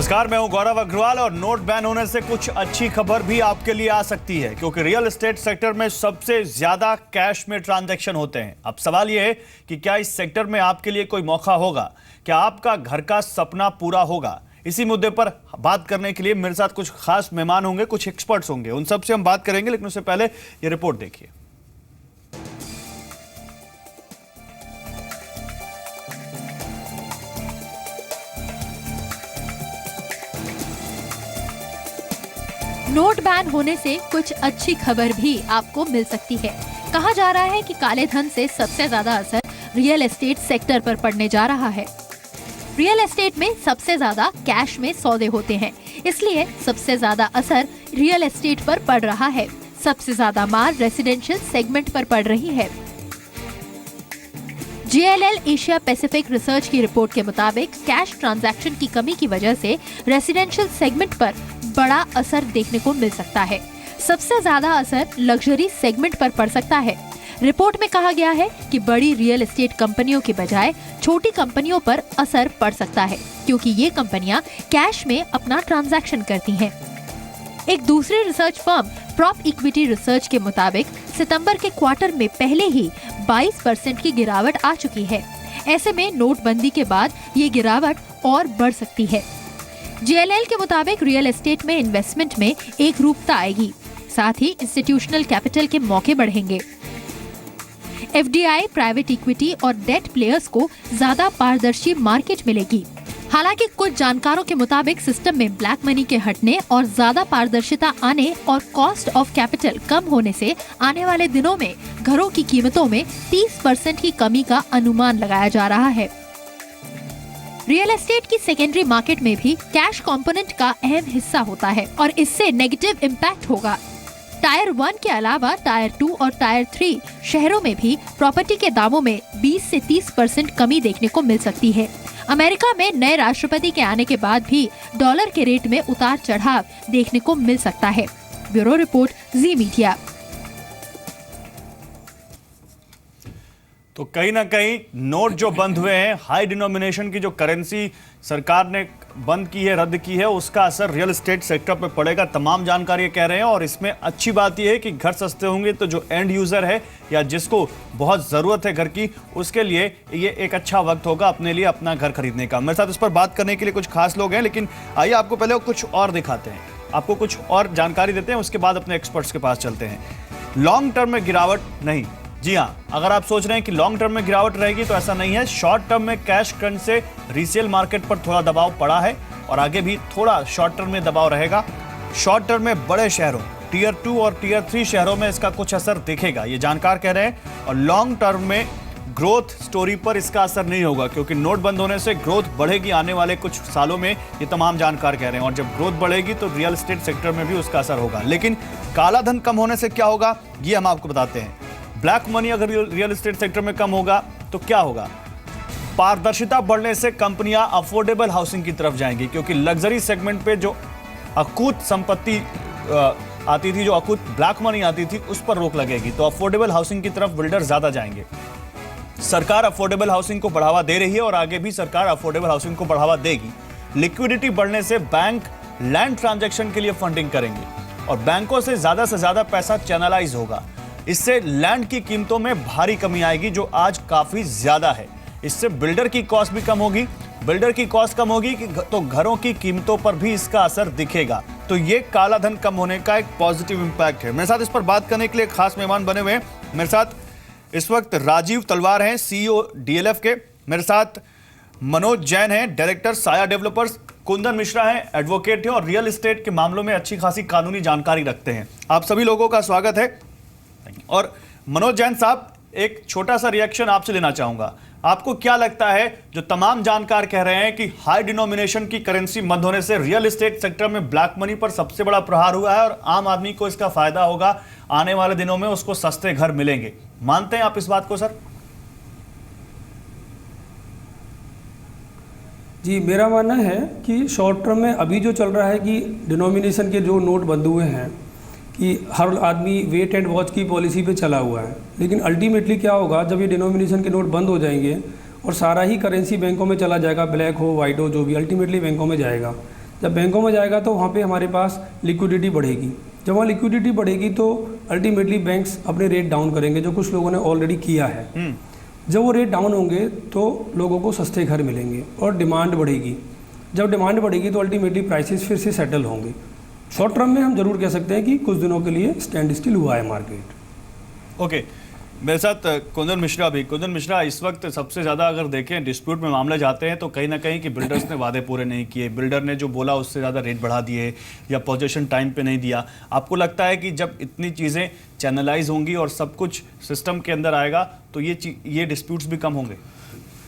नमस्कार, मैं हूं गौरव अग्रवाल और नोट बैन होने से कुछ अच्छी खबर भी आपके लिए आ सकती है, क्योंकि रियल एस्टेट सेक्टर में सबसे ज्यादा कैश में ट्रांजैक्शन होते हैं। अब सवाल यह है कि क्या इस सेक्टर में आपके लिए कोई मौका होगा, क्या आपका घर का सपना पूरा होगा? इसी मुद्दे पर बात करने के लिए मेरे साथ कुछ खास मेहमान होंगे, कुछ एक्सपर्ट्स होंगे, उन सबसे हम बात करेंगे। लेकिन उससे पहले ये रिपोर्ट देखिए। नोट बैन होने से कुछ अच्छी खबर भी आपको मिल सकती है। कहा जा रहा है कि काले धन से सबसे ज्यादा असर रियल एस्टेट सेक्टर पर पड़ने जा रहा है। रियल एस्टेट में सबसे ज्यादा कैश में सौदे होते हैं, इसलिए सबसे ज्यादा असर रियल एस्टेट पर पड़ रहा है। सबसे ज्यादा मार रेसिडेंशियल सेगमेंट पर पड़ रही है। JLL एशिया पैसिफिक रिसर्च की रिपोर्ट के मुताबिक कैश ट्रांजैक्शन की कमी की वजह से रेसिडेंशियल सेगमेंट पर बड़ा असर देखने को मिल सकता है। सबसे ज्यादा असर लग्जरी सेगमेंट पर पड़ सकता है। रिपोर्ट में कहा गया है कि बड़ी रियल एस्टेट कंपनियों के बजाय छोटी कंपनियों पर असर पड़ सकता है, क्योंकि ये कंपनियां कैश में अपना ट्रांजैक्शन करती हैं। एक दूसरी research firm prop equity research के मुताबिक सितंबर के क्वार्टर में पहले ही 22% की गिरावट आ चुकी है। ऐसे में नोटबंदी के बाद ये गिरावट और बढ़ सकती है। JLL के मुताबिक रियल एस्टेट में इन्वेस्टमेंट में एक रूपता आएगी, साथ ही इंस्टीट्यूशनल कैपिटल के मौके बढ़ेंगे। FDI, प्राइवेट इक्विटी और डेट प्लेयर्स को ज्यादा पारदर्शी मार्केट मिलेगी। हालांकि कुछ जानकारों के मुताबिक सिस्टम में ब्लैक मनी के हटने और ज्यादा पारदर्शिता आने और कॉस्ट ऑफ कैपिटल कम होने से आने वाले दिनों में घरों की कीमतों में 30% की कमी का अनुमान लगाया जा रहा है। रियल एस्टेट की सेकेंडरी मार्केट में भी कैश कंपोनेंट का अहम हिस्सा होता है और इससे नेगेटिव इम्पैक्ट होगा। टायर 1 के अलावा टायर 2 और टायर 3 शहरों में भी प्रॉपर्टी के दामों में 20 से 30% कमी देखने को मिल सकती है। अमेरिका में नए राष्ट्रपति के आने के बाद भी डॉलर के रेट में उतार चढ़ाव देखने को मिल सकता है। ब्यूरो रिपोर्ट, जी मीडिया। तो कहीं ना कहीं नोट जो बंद हुए हैं, हाई डिनोमिनेशन की जो करेंसी सरकार ने बंद की है, रद्द की है, उसका असर रियल एस्टेट सेक्टर पर पड़ेगा। तमाम जानकारी कह रहे हैं। और इसमें अच्छी बात यह है कि घर सस्ते होंगे तो जो एंड यूजर है या जिसको बहुत जरूरत है घर की, उसके लिए ये एक अच्छा वक्त होगा अपने लिए अपना घर खरीदने का। मेरे साथ इस पर बात करने के लिए कुछ खास लोग हैं, लेकिन आइए आपको पहले कुछ और दिखाते हैं, आपको कुछ और जानकारी देते हैं, उसके बाद अपने एक्सपर्ट्स के पास चलते हैं। लॉन्ग टर्म में गिरावट नहीं। जी हाँ, अगर आप सोच रहे हैं कि लॉन्ग टर्म में गिरावट रहेगी तो ऐसा नहीं है। शॉर्ट टर्म में कैश क्रंच से रीसेल मार्केट पर थोड़ा दबाव पड़ा है और आगे भी थोड़ा शॉर्ट टर्म में दबाव रहेगा। शॉर्ट टर्म में बड़े शहरों टियर 2 और टियर 3 शहरों में इसका कुछ असर दिखेगा, ये जानकार कह रहे हैं। और लॉन्ग टर्म में ग्रोथ स्टोरी पर इसका असर नहीं होगा, क्योंकि नोट बंद होने से ग्रोथ बढ़ेगी आने वाले कुछ सालों में, ये तमाम जानकार कह रहे हैं। और जब ग्रोथ बढ़ेगी तो रियल एस्टेट सेक्टर में भी उसका असर होगा। लेकिन काला धन कम होने से क्या होगा, ये हम आपको बताते हैं। ब्लैक मनी अगर रियल एस्टेट सेक्टर में कम होगा तो क्या होगा? पारदर्शिता बढ़ने से कंपनियां अफोर्डेबल हाउसिंग की तरफ जाएंगी, क्योंकि लग्जरी सेगमेंट पे जो अकूत संपत्ति आती थी, जो अकूत ब्लैक मनी आती थी, उस पर रोक लगेगी। तो अफोर्डेबल हाउसिंग की तरफ बिल्डर ज्यादा जाएंगे। सरकार अफोर्डेबल हाउसिंग को बढ़ावा दे रही है और आगे भी सरकार अफोर्डेबल हाउसिंग को बढ़ावा देगी। लिक्विडिटी बढ़ने से बैंक लैंड ट्रांजैक्शन के लिए फंडिंग करेंगे और बैंकों से ज्यादा पैसा चैनलाइज होगा। इससे लैंड की कीमतों में भारी कमी आएगी, जो आज काफी ज्यादा है। इससे बिल्डर की कॉस्ट भी कम होगी। बिल्डर की कॉस्ट कम होगी तो घरों की कीमतों पर भी इसका असर दिखेगा। तो ये काला धन कम होने का एक पॉजिटिव इंपैक्ट है। मेरे साथ इस पर बात करने के लिए खास मेहमान बने हुए हैं। मेरे साथ इस वक्त राजीव तलवार हैं, CEO DLF के। मेरे साथ मनोज जैन हैं, डायरेक्टर साया डेवलपर्स। कुंदन मिश्रा हैं, एडवोकेट हैं और रियल एस्टेट के मामलों में अच्छी खासी कानूनी जानकारी रखते हैं। आप सभी लोगों का स्वागत है। और मनोज जैन साहब, एक छोटा सा रिएक्शन आपसे लेना चाहूंगा। आपको क्या लगता है, जो तमाम जानकार कह रहे हैं कि हाई डिनोमिनेशन की करेंसी बंद होने से रियल एस्टेट सेक्टर में ब्लैक मनी पर सबसे बड़ा प्रहार हुआ है और आम आदमी को इसका फायदा होगा, आने वाले दिनों में उसको सस्ते घर मिलेंगे, मानते हैं आप इस बात को सर? जी, मेरा मानना है कि शॉर्ट टर्म में अभी जो चल रहा है कि डिनोमिनेशन के जो नोट बंद हुए हैं कि हर आदमी वेट एंड वॉच की पॉलिसी पे चला हुआ है। लेकिन अल्टीमेटली क्या होगा, जब ये डिनोमिनेशन के नोट बंद हो जाएंगे और सारा ही करेंसी बैंकों में चला जाएगा, ब्लैक हो वाइट हो जो भी, अल्टीमेटली बैंकों में जाएगा। जब बैंकों में जाएगा तो वहाँ पे हमारे पास लिक्विडिटी बढ़ेगी। जब वहाँ लिक्विडिटी बढ़ेगी तो अल्टीमेटली बैंक्स अपने रेट डाउन करेंगे, जो कुछ लोगों ने ऑलरेडी किया है। जब वो रेट डाउन होंगे तो लोगों को सस्ते घर मिलेंगे और डिमांड बढ़ेगी। जब डिमांड बढ़ेगी तो अल्टीमेटली प्राइसेस फिर से सेटल होंगे। शॉर्ट टर्म में हम जरूर कह सकते हैं कि कुछ दिनों के लिए स्टैंड स्टिल हुआ है मार्केट। ओके, मेरे साथ कुंदन मिश्रा भी। कुंदन मिश्रा, इस वक्त सबसे ज़्यादा अगर देखें डिस्प्यूट में मामले जाते हैं तो कहीं ना कहीं कि बिल्डर्स ने वादे पूरे नहीं किए, बिल्डर ने जो बोला उससे ज़्यादा रेट बढ़ा दिए या पोजीशन टाइम पे नहीं दिया। आपको लगता है कि जब इतनी चीज़ें चैनलाइज होंगी और सब कुछ सिस्टम के अंदर आएगा तो ये डिस्प्यूट्स भी कम होंगे?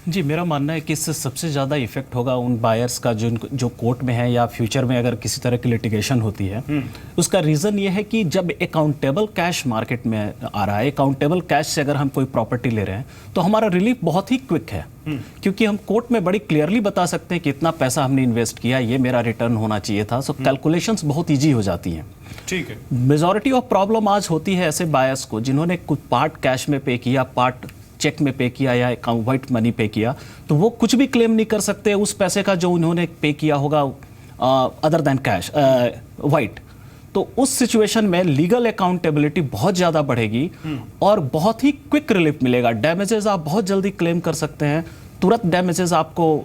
जी, मेरा मानना है कि इससे सबसे ज़्यादा इफेक्ट होगा उन बायर्स का जो कोर्ट में है या फ्यूचर में अगर किसी तरह की लिटिगेशन होती है। उसका रीज़न ये है कि जब अकाउंटेबल कैश मार्केट में आ रहा है, अकाउंटेबल कैश से अगर हम कोई प्रॉपर्टी ले रहे हैं तो हमारा रिलीफ बहुत ही क्विक है, क्योंकि हम कोर्ट में बड़ी क्लियरली बता सकते हैं कि इतना पैसा हमने इन्वेस्ट किया, ये मेरा रिटर्न होना चाहिए था। सो कैलकुलेशंस बहुत ईजी हो जाती हैं। ठीक है। मेजॉरिटी ऑफ प्रॉब्लम आज होती है ऐसे बायर्स को जिन्होंने कुछ पार्ट कैश में पे किया, पार्ट चेक में पे किया या व्हाइट मनी पे किया, तो वो कुछ भी क्लेम नहीं कर सकते उस पैसे का जो उन्होंने पे किया होगा अदर देन कैश व्हाइट। तो उस सिचुएशन में लीगल अकाउंटेबिलिटी बहुत ज़्यादा बढ़ेगी और बहुत ही क्विक रिलीफ मिलेगा। डैमेजेस आप बहुत जल्दी क्लेम कर सकते हैं, तुरंत डैमेजेस आपको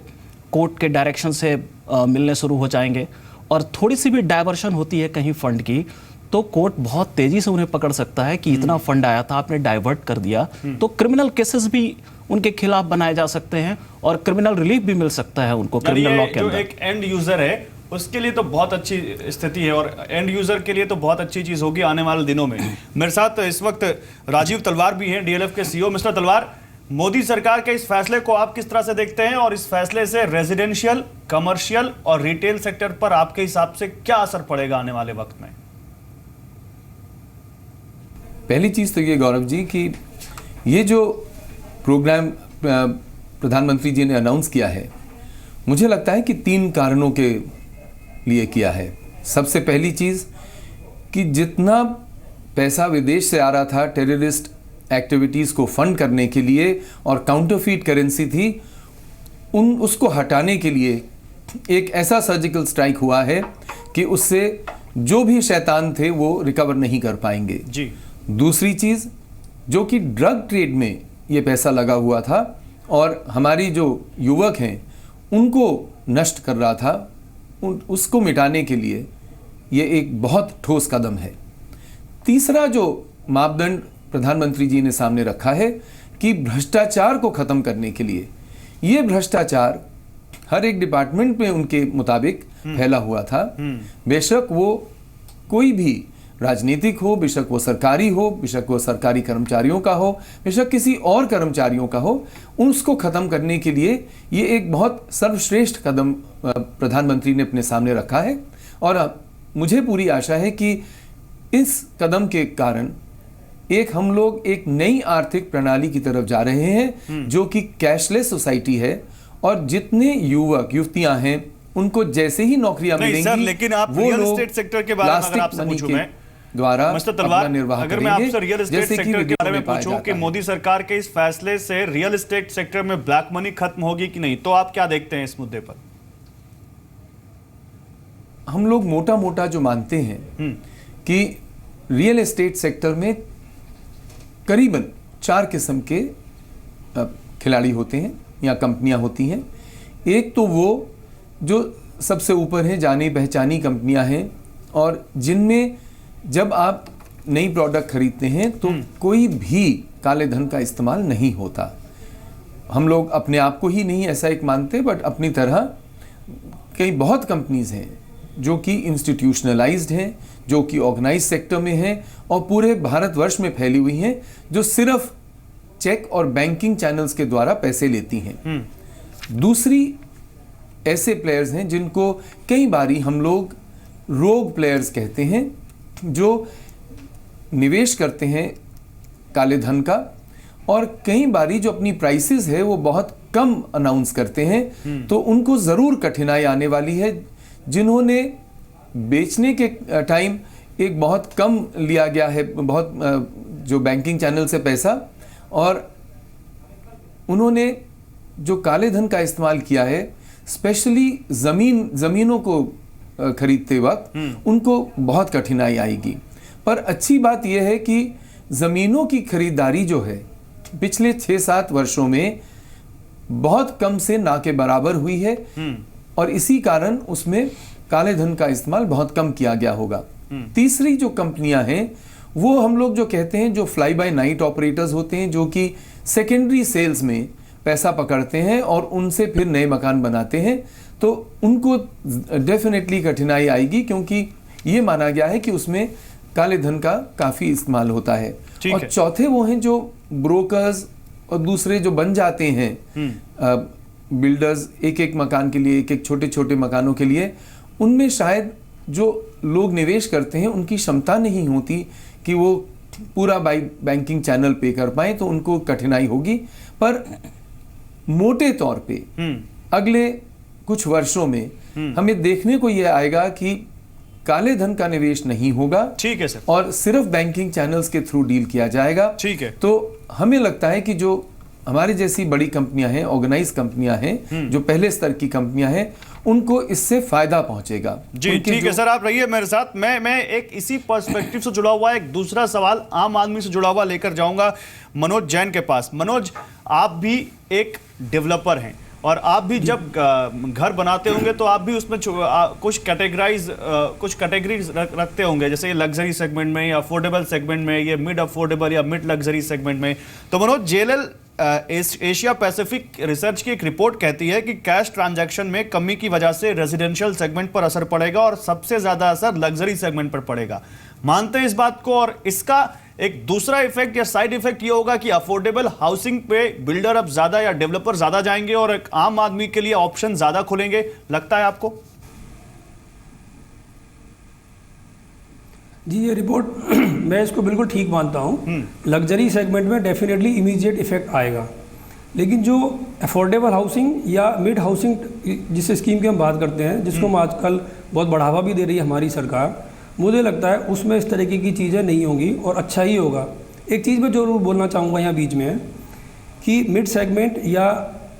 कोर्ट के डायरेक्शन से मिलने शुरू हो जाएंगे। और थोड़ी सी भी डाइवर्शन होती है कहीं फंड की तो कोर्ट बहुत तेजी से उन्हें पकड़ सकता है कि इतना फंड आया था, आपने डाइवर्ट कर दिया। तो क्रिमिनल केसेस भी उनके खिलाफ बनाए जा सकते हैं और क्रिमिनल रिलीफ भी मिल सकता है उनको क्रिमिनल लॉ के अंदर। जो एक एंड यूजर है उसके लिए तो बहुत अच्छी स्थिति है और एंड यूजर के लिए तो बहुत अच्छी चीज होगी आने वाले दिनों में। मेरे साथ इस वक्त राजीव तलवार भी हैं, डीएलएफ के सीईओ। मिस्टर तलवार, मोदी सरकार के इस फैसले को आप किस तरह से देखते हैं और इस फैसले से रेजिडेंशियल, कमर्शियल और रिटेल सेक्टर पर आपके हिसाब से क्या असर पड़ेगा आने वाले वक्त में? पहली चीज़ तो ये गौरव जी कि ये जो प्रोग्राम प्रधानमंत्री जी ने अनाउंस किया है, मुझे लगता है कि 3 कारणों के लिए किया है। सबसे पहली चीज़ कि जितना पैसा विदेश से आ रहा था टेररिस्ट एक्टिविटीज़ को फंड करने के लिए और काउंटरफीट करेंसी थी, उसको हटाने के लिए एक ऐसा सर्जिकल स्ट्राइक हुआ है कि उससे जो भी शैतान थे वो रिकवर नहीं कर पाएंगे जी। दूसरी चीज़ जो कि ड्रग ट्रेड में ये पैसा लगा हुआ था और हमारी जो युवक हैं उनको नष्ट कर रहा था, उसको मिटाने के लिए ये एक बहुत ठोस कदम है। तीसरा जो मापदंड प्रधानमंत्री जी ने सामने रखा है कि भ्रष्टाचार को ख़त्म करने के लिए, ये भ्रष्टाचार हर एक डिपार्टमेंट में उनके मुताबिक फैला हुआ था। बेशक वो कोई भी राजनीतिक हो, बेशक वो सरकारी हो, बेशक वो सरकारी कर्मचारियों का हो, बेशक किसी और कर्मचारियों का हो, उसको ख़त्म करने के लिए ये एक बहुत सर्वश्रेष्ठ कदम प्रधानमंत्री ने अपने सामने रखा है। और मुझे पूरी आशा है कि इस कदम के कारण हम लोग एक नई आर्थिक प्रणाली की तरफ जा रहे हैं जो कि कैशलेस सोसाइटी है। और जितने युवक युवतियां हैं उनको जैसे ही नौकरियां मिलेंगी, सर, लेकिन आप रियल एस्टेट सेक्टर के बारे में अगर आपसे पूछूं मैं द्वारा मिस्टर तलवार, निर्वाह अगर मैं आपसे रियल एस्टेट जैसे सेक्टर के बारे में पूछूं कि मोदी सरकार के इस फैसले से रियल एस्टेट सेक्टर में ब्लैक मनी खत्म होगी कि नहीं, तो आप क्या देखते हैं इस मुद्दे पर? हम लोग मोटा मोटा जो मानते हैं कि रियल एस्टेट सेक्टर में करीबन 4 किस्म के खिलाड़ी होते हैं या कंपनियां होती हैं। एक तो वो जो सबसे ऊपर है, जानी पहचानी कंपनियां हैं और जिनमें जब आप नई प्रोडक्ट खरीदते हैं तो कोई भी काले धन का इस्तेमाल नहीं होता। हम लोग अपने आप को ही नहीं ऐसा एक मानते, बट अपनी तरह कई बहुत कंपनीज हैं जो कि इंस्टीट्यूशनलाइज्ड हैं, जो कि ऑर्गेनाइज सेक्टर में हैं और पूरे भारतवर्ष में फैली हुई हैं, जो सिर्फ चेक और बैंकिंग चैनल्स के द्वारा पैसे लेती हैं। दूसरी ऐसे प्लेयर्स हैं जिनको कई बारी हम लोग रोग प्लेयर्स कहते हैं, जो निवेश करते हैं काले धन का और कई बारी जो अपनी प्राइसेस है वो बहुत कम अनाउंस करते हैं। तो उनको ज़रूर कठिनाई आने वाली है। जिन्होंने बेचने के टाइम एक बहुत कम लिया गया है, बहुत जो बैंकिंग चैनल से पैसा, और उन्होंने जो काले धन का इस्तेमाल किया है, स्पेशली ज़मीनों को खरीदते वक्त उनको बहुत कठिनाई आएगी। पर अच्छी बात यह है कि ज़मीनों की खरीदारी जो है पिछले 6-7 वर्षों में बहुत कम से ना के बराबर हुई है और इसी कारण उसमें काले धन का इस्तेमाल बहुत कम किया गया होगा। तीसरी जो कंपनियां हैं वो हम लोग जो कहते हैं जो फ्लाई बाय नाइट ऑपरेटर्स होते हैं, जो कि सेकेंडरी सेल्स में पैसा पकड़ते हैं और उनसे फिर नए मकान बनाते हैं, तो उनको डेफिनेटली कठिनाई आएगी क्योंकि ये माना गया है कि उसमें काले धन का काफ़ी इस्तेमाल होता है। और चौथे वो हैं जो ब्रोकर्स और दूसरे जो बन जाते हैं बिल्डर्स, एक एक मकान के लिए, एक एक छोटे छोटे मकानों के लिए, उनमें शायद जो लोग निवेश करते हैं उनकी क्षमता नहीं होती कि वो पूरा बैंकिंग चैनल पे कर पाए, तो उनको कठिनाई होगी। पर मोटे तौर पे अगले कुछ वर्षों में हमें देखने को यह आएगा कि काले धन का निवेश नहीं होगा। ठीक है सर। और सिर्फ बैंकिंग चैनल्स के थ्रू डील किया जाएगा। ठीक है। तो हमें लगता है कि जो हमारी जैसी बड़ी कंपनियां हैं, ऑर्गेनाइज कंपनियां हैं, जो पहले स्तर की कंपनियां हैं, उनको इससे फायदा पहुंचेगा। जी ठीक है सर, आप रहिए मेरे साथ। मैं एक इसी पर्सपेक्टिव से जुड़ा हुआ एक दूसरा सवाल आम आदमी से जुड़ा हुआ लेकर जाऊंगा मनोज जैन के पास। मनोज, आप भी एक डेवलपर हैं और आप भी जब घर बनाते होंगे तो आप भी उसमें कुछ कैटेगरीज रखते होंगे, जैसे ये लग्जरी सेगमेंट में या अफोर्डेबल सेगमेंट में, ये मिड अफोर्डेबल या मिड लग्जरी सेगमेंट में। तो Manoj, JLL Asia Pacific research की एक रिपोर्ट कहती है कि कैश ट्रांजैक्शन में कमी की वजह से रेजिडेंशियल सेगमेंट पर असर पड़ेगा और सबसे ज्यादा असर लग्जरी सेगमेंट पर पड़ेगा। मानते हैं इस बात को? और इसका एक दूसरा इफेक्ट या साइड इफेक्ट ये होगा कि अफोर्डेबल हाउसिंग पे बिल्डर अब ज्यादा या डेवलपर ज्यादा जाएंगे और एक आम आदमी के लिए ऑप्शन ज्यादा खुलेंगे, लगता है आपको? जी, ये रिपोर्ट मैं इसको बिल्कुल ठीक मानता हूँ। लग्जरी सेगमेंट में डेफिनेटली इमीडिएट इफेक्ट आएगा, लेकिन जो अफोर्डेबल हाउसिंग या मिड हाउसिंग जिस स्कीम की हम बात करते हैं, जिसको हम आजकल बहुत बढ़ावा भी दे रही है हमारी सरकार, मुझे लगता है उसमें इस तरीके की चीज़ें नहीं होंगी और अच्छा ही होगा। एक चीज़ मैं जरूर बोलना चाहूँगा यहाँ बीच में कि मिड सेगमेंट या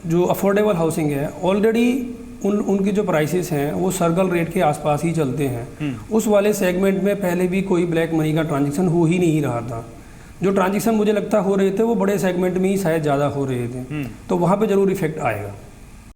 जो अफोर्डेबल हाउसिंग है, ऑलरेडी उनकी जो प्राइसेस हैं वो सर्कल रेट के आसपास ही चलते हैं। उस वाले सेगमेंट में पहले भी कोई ब्लैक मनी का ट्रांजेक्शन हो ही नहीं रहा था। जो ट्रांजेक्शन मुझे लगता हो रहे थे वो बड़े सेगमेंट में ही शायद ज़्यादा हो रहे थे, तो वहाँ पे ज़रूर इफेक्ट आएगा।